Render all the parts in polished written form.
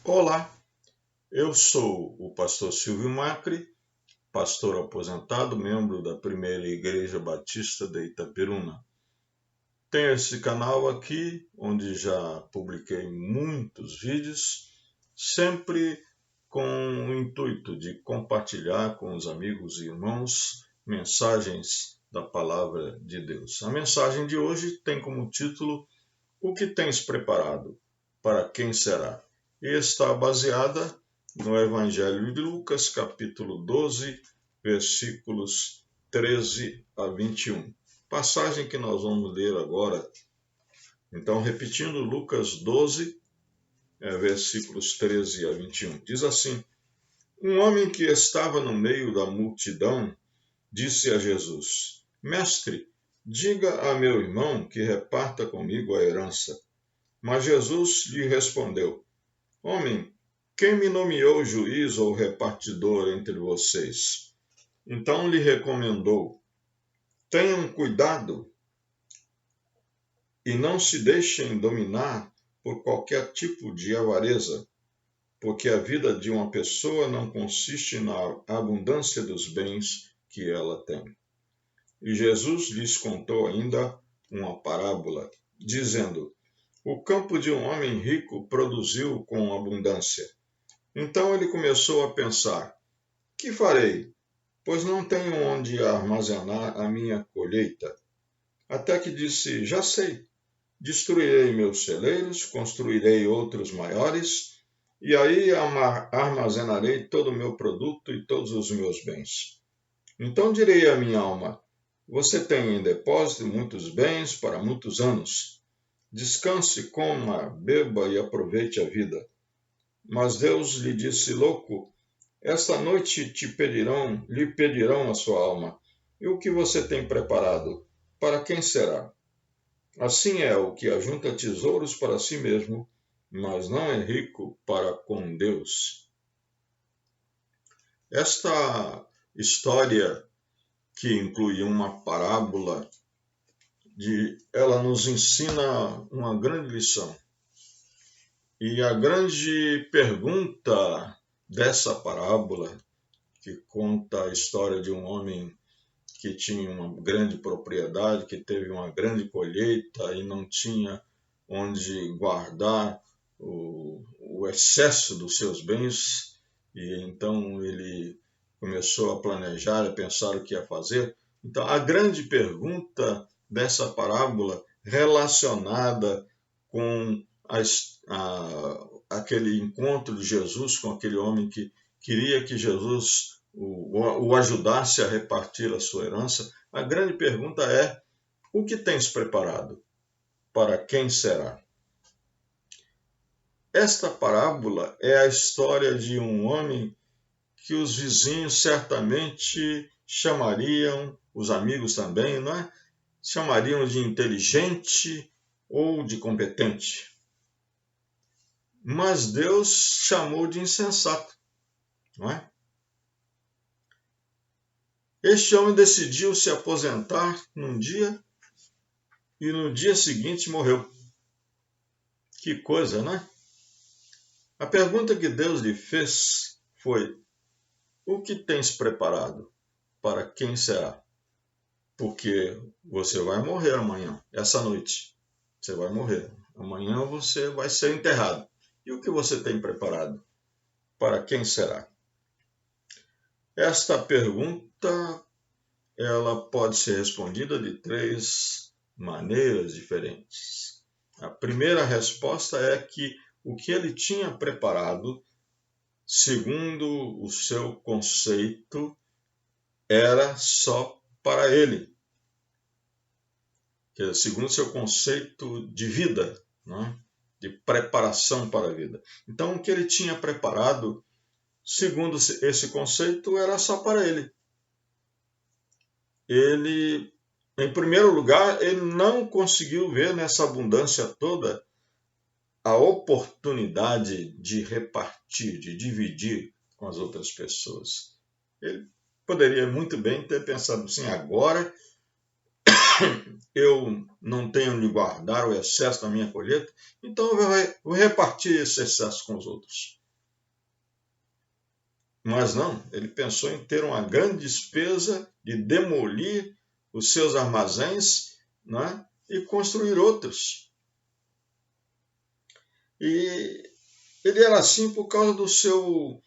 Olá, eu sou o pastor Silvio Macri, pastor aposentado, membro da Primeira Igreja Batista de Itaperuna. Tenho esse canal aqui, onde já publiquei muitos vídeos, sempre com o intuito de compartilhar com os amigos e irmãos mensagens da Palavra de Deus. A mensagem de hoje tem como título: O que tens preparado? Para quem será? E está baseada no Evangelho de Lucas, capítulo 12, versículos 13 a 21. Passagem que nós vamos ler agora. Então, repetindo, Lucas 12, versículos 13 a 21. Diz assim: Um homem que estava no meio da multidão disse a Jesus: Mestre, diga a meu irmão que reparta comigo a herança. Mas Jesus lhe respondeu: Homem, quem me nomeou juiz ou repartidor entre vocês? Então lhe recomendou: Tenham cuidado e não se deixem dominar por qualquer tipo de avareza, porque a vida de uma pessoa não consiste na abundância dos bens que ela tem. E Jesus lhes contou ainda uma parábola, dizendo: O campo de um homem rico produziu com abundância. Então ele começou a pensar: Que farei? Pois não tenho onde armazenar a minha colheita. Até que disse: Já sei. Destruirei meus celeiros, construirei outros maiores, e aí armazenarei todo o meu produto e todos os meus bens. Então direi à minha alma: Você tem em depósito muitos bens para muitos anos. Descanse, coma, beba e aproveite a vida. Mas Deus lhe disse: Louco, esta noite lhe pedirão a sua alma. E o que você tem preparado? Para quem será? Assim é o que ajunta tesouros para si mesmo, mas não é rico para com Deus. Esta história, que inclui uma parábola, ela nos ensina uma grande lição. E a grande pergunta dessa parábola, que conta a história de um homem que tinha uma grande propriedade, que teve uma grande colheita e não tinha onde guardar o excesso dos seus bens, e então ele começou a planejar, a pensar o que ia fazer. Então, a grande pergunta dessa parábola, relacionada com aquele encontro de Jesus com aquele homem que queria que Jesus o ajudasse a repartir a sua herança, a grande pergunta é: o que tens preparado? Para quem será? Esta parábola é a história de um homem que os vizinhos certamente chamariam, os amigos também, não é? Chamariam de inteligente ou de competente. Mas Deus chamou de insensato, não é? Este homem decidiu se aposentar num dia e no dia seguinte morreu. Que coisa, né? A pergunta que Deus lhe fez foi: o que tens preparado? Para quem será? Porque você vai morrer amanhã, essa noite. Você vai morrer. Amanhã você vai ser enterrado. E o que você tem preparado? Para quem será? Esta pergunta, ela pode ser respondida de três maneiras diferentes. A primeira resposta é que o que ele tinha preparado, segundo o seu conceito, era só para ele. Segundo o seu conceito de vida, né? De preparação para a vida. Então, o que ele tinha preparado, segundo esse conceito, era só para ele. Ele, em primeiro lugar, ele não conseguiu ver nessa abundância toda a oportunidade de repartir, de dividir com as outras pessoas. Ele poderia muito bem ter pensado assim: agora eu não tenho onde guardar o excesso da minha colheita, então eu vou repartir esse excesso com os outros. Mas não, ele pensou em ter uma grande despesa de demolir os seus armazéns, né, e construir outros. E ele era assim por causa do seu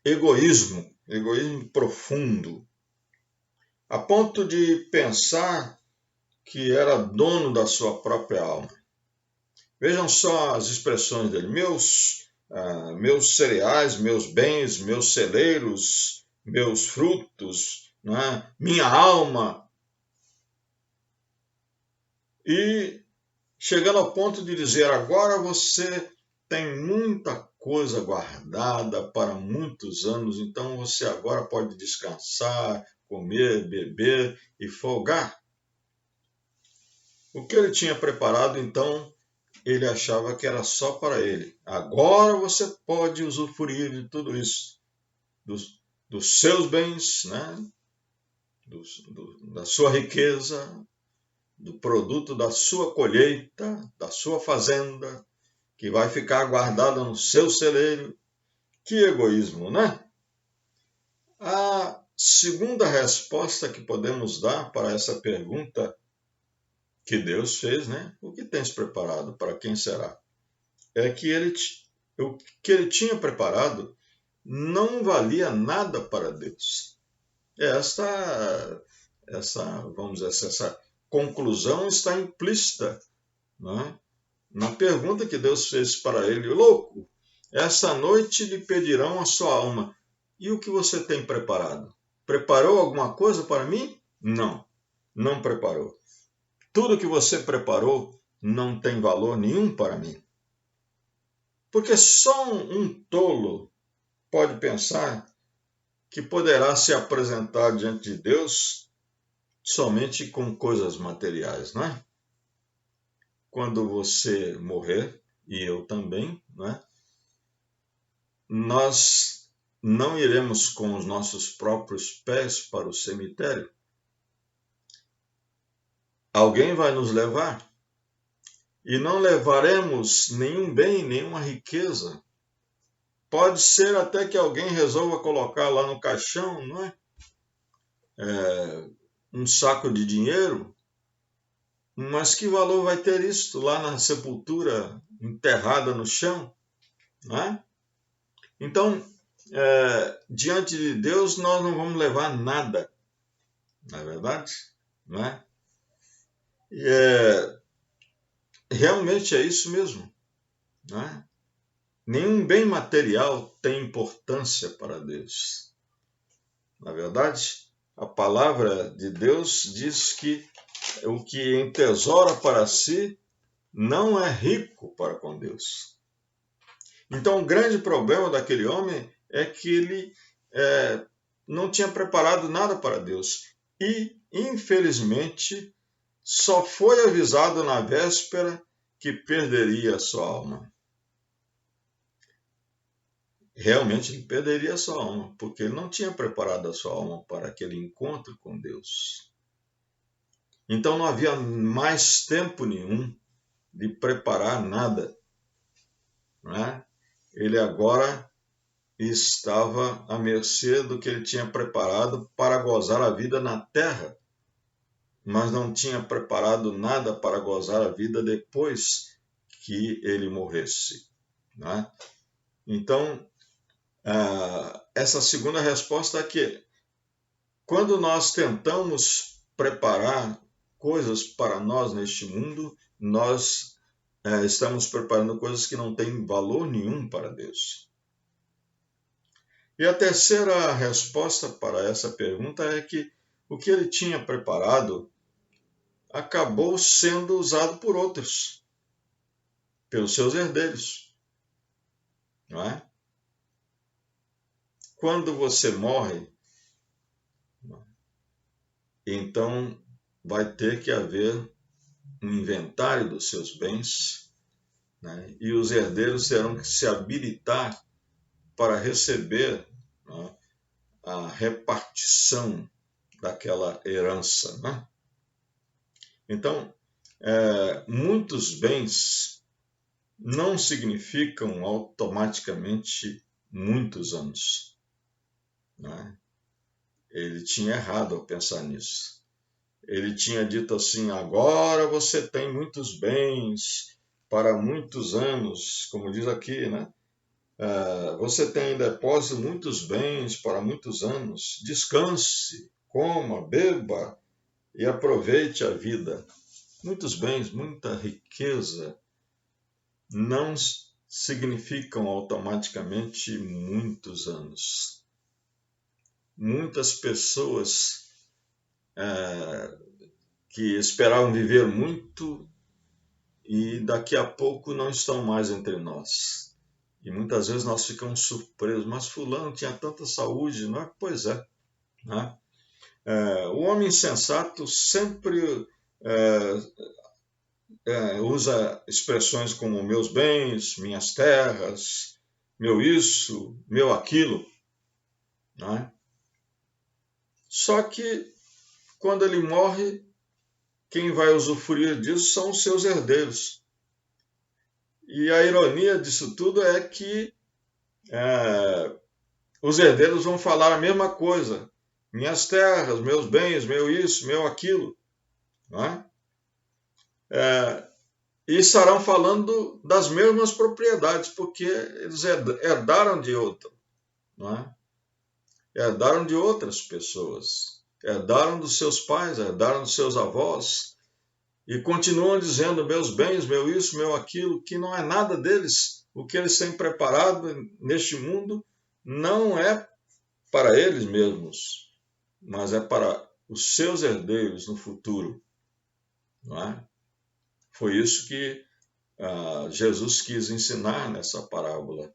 egoísmo profundo, a ponto de pensar que era dono da sua própria alma. Vejam só as expressões dele: meus cereais, meus bens, meus celeiros, meus frutos, né? Minha alma. E chegando ao ponto de dizer: agora você tem muita coisa guardada para muitos anos, então você agora pode descansar, comer, beber e folgar. O que ele tinha preparado, então, ele achava que era só para ele. Agora você pode usufruir de tudo isso, dos seus bens, né? Da sua riqueza, do produto da sua colheita, da sua fazenda, que vai ficar guardada no seu celeiro. Que egoísmo, né? A segunda resposta que podemos dar para essa pergunta que Deus fez, né? O que tens preparado? Para quem será? É que o que ele tinha preparado não valia nada para Deus. Vamos dizer, essa conclusão está implícita, né, na pergunta que Deus fez para ele: louco, essa noite lhe pedirão a sua alma. E o que você tem preparado? Preparou alguma coisa para mim? Não, não preparou. Tudo que você preparou não tem valor nenhum para mim. Porque só um tolo pode pensar que poderá se apresentar diante de Deus somente com coisas materiais, não é? Quando você morrer, e eu também, não é? Nós não iremos com os nossos próprios pés para o cemitério. Alguém vai nos levar. E não levaremos nenhum bem, nenhuma riqueza. Pode ser até que alguém resolva colocar lá no caixão, não é? Um saco de dinheiro. Mas que valor vai ter isto lá na sepultura, enterrada no chão? Não é? Então, diante de Deus, nós não vamos levar nada, não é verdade? Não é? Realmente é isso mesmo. Não é? Nenhum bem material tem importância para Deus. Na verdade, a palavra de Deus diz que o que entesoura para si não é rico para com Deus. Então, o grande problema daquele homem é que ele não tinha preparado nada para Deus. E, infelizmente, só foi avisado na véspera que perderia a sua alma. Realmente ele perderia a sua alma, porque ele não tinha preparado a sua alma para aquele encontro com Deus. Então não havia mais tempo nenhum de preparar nada, não é? Ele agora estava à mercê do que ele tinha preparado para gozar a vida na terra, mas não tinha preparado nada para gozar a vida depois que ele morresse, não é? Então, essa segunda resposta é que quando nós tentamos preparar coisas para nós neste mundo, nós estamos preparando coisas que não têm valor nenhum para Deus. E a terceira resposta para essa pergunta é que o que ele tinha preparado acabou sendo usado por outros, pelos seus herdeiros, não é? Quando você morre, então vai ter que haver um inventário dos seus bens, né? E os herdeiros terão que se habilitar para receber, né, a repartição daquela herança, né? Então, muitos bens não significam automaticamente muitos anos. né? Ele tinha errado ao pensar nisso. Ele tinha dito assim: agora você tem muitos bens para muitos anos, como diz aqui, né? Você tem em depósito muitos bens para muitos anos. Descanse, coma, beba e aproveite a vida. Muitos bens, muita riqueza não significam automaticamente muitos anos. Muitas pessoas que esperavam viver muito e daqui a pouco não estão mais entre nós. E muitas vezes nós ficamos surpresos, mas fulano tinha tanta saúde, não é? Pois é, né? O homem insensato sempre usa expressões como meus bens, minhas terras, meu isso, meu aquilo, né? Só que quando ele morre, quem vai usufruir disso são os seus herdeiros. E a ironia disso tudo é que os herdeiros vão falar a mesma coisa. Minhas terras, meus bens, meu isso, meu aquilo. Não é? E estarão falando das mesmas propriedades, porque eles herdaram de outra. Não é? Herdaram de outras pessoas. Herdaram dos seus pais, herdaram dos seus avós. E continuam dizendo meus bens, meu isso, meu aquilo, que não é nada deles. O que eles têm preparado neste mundo não é para eles mesmos, mas é para os seus herdeiros no futuro. Não é? Foi isso que Jesus quis ensinar nessa parábola.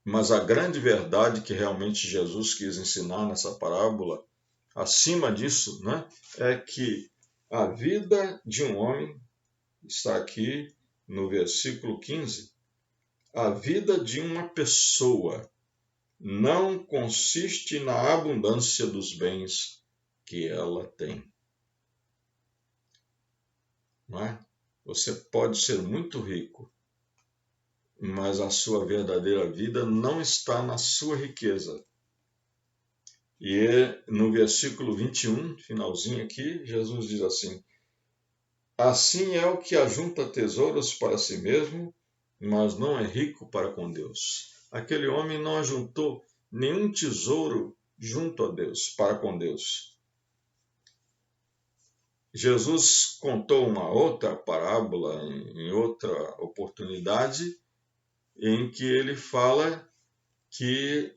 Mas a grande verdade que realmente Jesus quis ensinar nessa parábola, acima disso, né, é que a vida de um homem, está aqui no versículo 15, a vida de uma pessoa não consiste na abundância dos bens que ela tem. Não é? Você pode ser muito rico, mas a sua verdadeira vida não está na sua riqueza. E no versículo 21, finalzinho aqui, Jesus diz assim: assim é o que ajunta tesouros para si mesmo, mas não é rico para com Deus. Aquele homem não ajuntou nenhum tesouro junto a Deus, para com Deus. Jesus contou uma outra parábola em outra oportunidade, em que ele fala que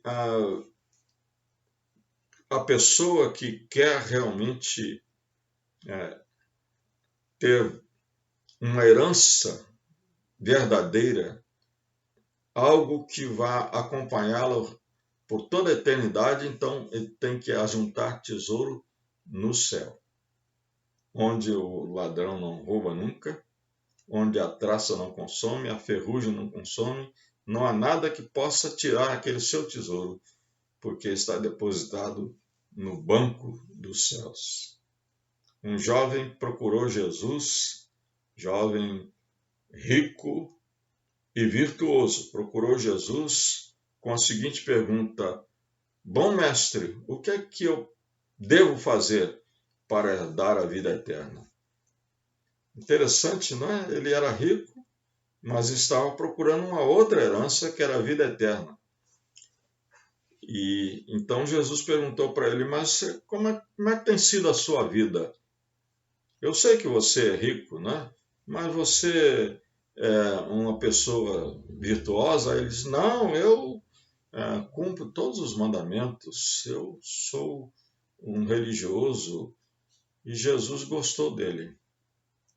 a pessoa que quer realmente ter uma herança verdadeira, algo que vá acompanhá-lo por toda a eternidade, então ele tem que ajuntar tesouro no céu, onde o ladrão não rouba nunca, onde a traça não consome, a ferrugem não consome, não há nada que possa tirar aquele seu tesouro, porque está depositado no banco dos céus. Um jovem procurou Jesus, jovem rico e virtuoso, procurou Jesus com a seguinte pergunta: bom mestre, o que é que eu devo fazer para herdar a vida eterna? Interessante, não é? Ele era rico, mas estava procurando uma outra herança, que era a vida eterna. E então Jesus perguntou para ele: mas como é que tem sido a sua vida? Eu sei que você é rico, né? Mas você é uma pessoa virtuosa? Ele disse: não, eu cumpro todos os mandamentos, eu sou um religioso. E Jesus gostou dele.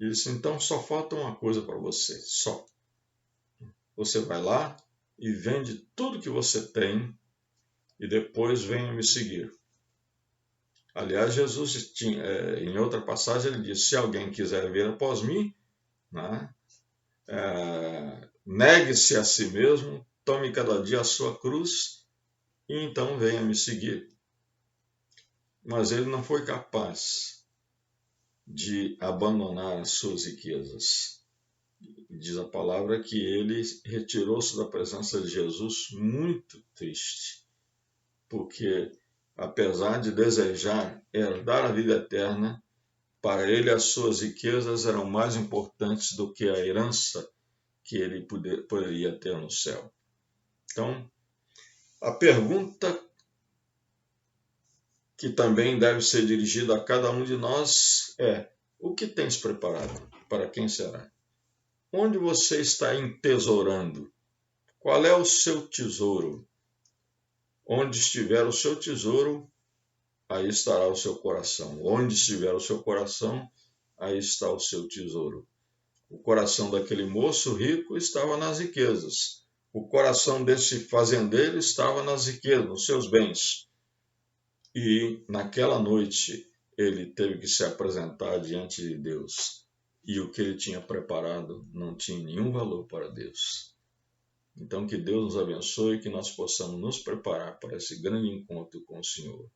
Ele disse: então só falta uma coisa para você, só. Você vai lá e vende tudo que você tem e depois venha me seguir. Aliás, Jesus tinha, em outra passagem, ele disse: se alguém quiser vir após mim, né, negue-se a si mesmo, tome cada dia a sua cruz e então venha me seguir. Mas ele não foi capaz de abandonar as suas riquezas. Diz a palavra que ele retirou-se da presença de Jesus muito triste. porque apesar de desejar herdar a vida eterna, para ele as suas riquezas eram mais importantes do que a herança que ele poderia ter no céu. Então, a pergunta que também deve ser dirigida a cada um de nós é: o que tens preparado? Para quem será? Onde você está entesourando? Qual é o seu tesouro? Onde estiver o seu tesouro, aí estará o seu coração. Onde estiver o seu coração, aí está o seu tesouro. O coração daquele moço rico estava nas riquezas. O coração desse fazendeiro estava nas riquezas, nos seus bens. E naquela noite ele teve que se apresentar diante de Deus. E o que ele tinha preparado não tinha nenhum valor para Deus. Então que Deus nos abençoe e que nós possamos nos preparar para esse grande encontro com o Senhor.